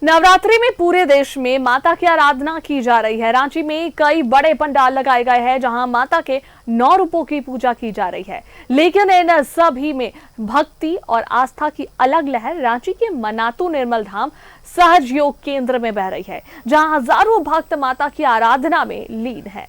नवरात्रि में पूरे देश में माता की आराधना की जा रही है। रांची में कई बड़े पंडाल लगाए गए हैं जहां माता के 9 रूपों की पूजा की जा रही है। लेकिन इन सभी में भक्ति और आस्था की अलग लहर रांची के मनातू निर्मल धाम सहज योग केंद्र में बह रही है, जहां हजारों भक्त माता की आराधना में लीन है।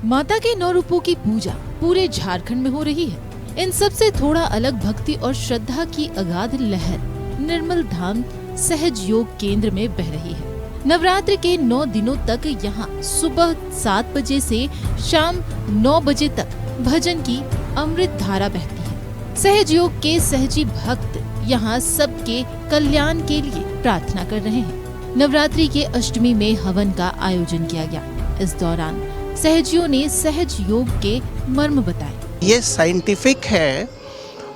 माता के 9 रूपों की पूजा पूरे झारखंड में हो रही है। इन सब से थोड़ा अलग भक्ति और श्रद्धा की अगाध लहर निर्मल धाम सहज योग केंद्र में बह रही है। नवरात्रि के 9 दिनों तक यहाँ सुबह 7 बजे से शाम 9 बजे तक भजन की अमृत धारा बहती है। सहज योग के सहजी भक्त यहाँ सबके कल्याण के लिए प्रार्थना कर रहे हैं। नवरात्रि के अष्टमी में हवन का आयोजन किया गया। इस दौरान सहजियों ने सहज योग के मर्म बताए। ये साइंटिफिक है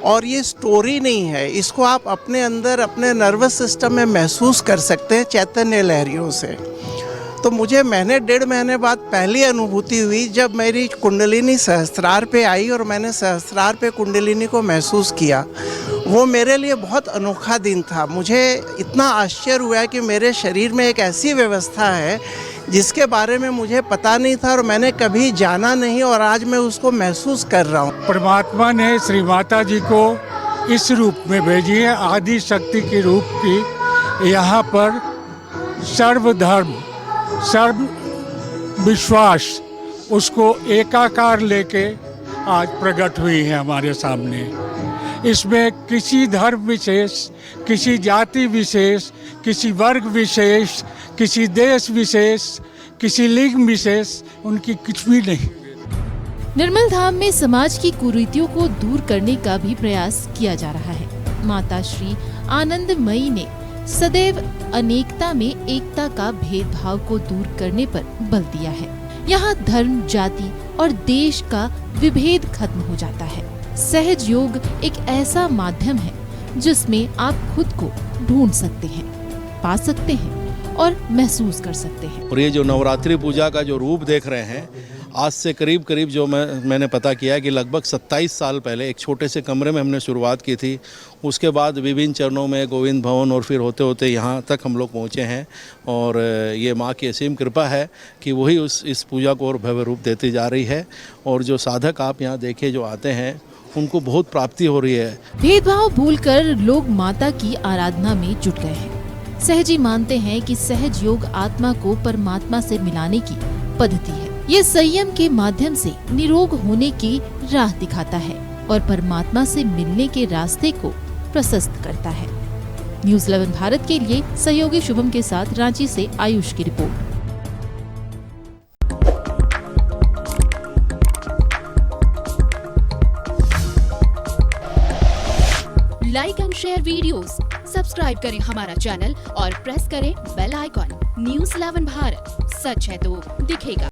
और ये स्टोरी नहीं है। इसको आप अपने अंदर अपने नर्वस सिस्टम में महसूस कर सकते हैं चैतन्य लहरियों से। तो मुझे महीने 1.5 महीने बाद पहली अनुभूति हुई जब मेरी कुंडलिनी सहस्त्रार पे आई और मैंने सहस्त्रार पे कुंडलिनी को महसूस किया। वो मेरे लिए बहुत अनोखा दिन था। मुझे इतना आश्चर्य हुआ कि मेरे शरीर में एक ऐसी व्यवस्था है जिसके बारे में मुझे पता नहीं था और मैंने कभी जाना नहीं, और आज मैं उसको महसूस कर रहा हूँ। परमात्मा ने श्री माता जी को इस रूप में भेजी है, आदि शक्ति के रूप की। यहाँ पर सर्वधर्म सर्व विश्वास उसको एकाकार लेके आज प्रकट हुई है हमारे सामने। इसमें किसी धर्म विशेष, किसी जाति विशेष, किसी वर्ग विशेष, किसी देश विशेष, किसी लिंग विशेष उनकी कुछ भी नहीं। निर्मल धाम में समाज की कुरीतियों को दूर करने का भी प्रयास किया जा रहा है। माता श्री आनंदमयी ने सदैव अनेकता में एकता का भेदभाव को दूर करने पर बल दिया है। यहाँ धर्म, जाति और देश का विभेद खत्म हो जाता है। सहज योग एक ऐसा माध्यम है जिसमें आप खुद को ढूंढ सकते हैं, पा सकते हैं और महसूस कर सकते हैं। और ये जो नवरात्रि पूजा का जो रूप देख रहे हैं, आज से करीब जो मैंने पता किया कि लगभग 27 साल पहले एक छोटे से कमरे में हमने शुरुआत की थी। उसके बाद विभिन्न चरणों में गोविंद भवन और फिर होते होते यहाँ तक हम लोग पहुँचे हैं। और ये माँ की असीम कृपा है कि वही इस पूजा को और भव्य रूप देती जा रही है। और जो साधक आप यहाँ देखे जो आते हैं उनको बहुत प्राप्ति हो रही है। भेदभाव भूलकर लोग माता की आराधना में जुट गए हैं। सहजी मानते हैं कि सहज योग आत्मा को परमात्मा से मिलाने की पद्धति है। ये संयम के माध्यम से निरोग होने की राह दिखाता है और परमात्मा से मिलने के रास्ते को प्रशस्त करता है। न्यूज़ 11 भारत के लिए सहयोगी शुभम के साथ रांची से आयुष की report. Like and share videos, subscribe करें हमारा चैनल और प्रेस करें बेल आइकॉन। न्यूज़ 11 भारत, सच है तो दिखेगा।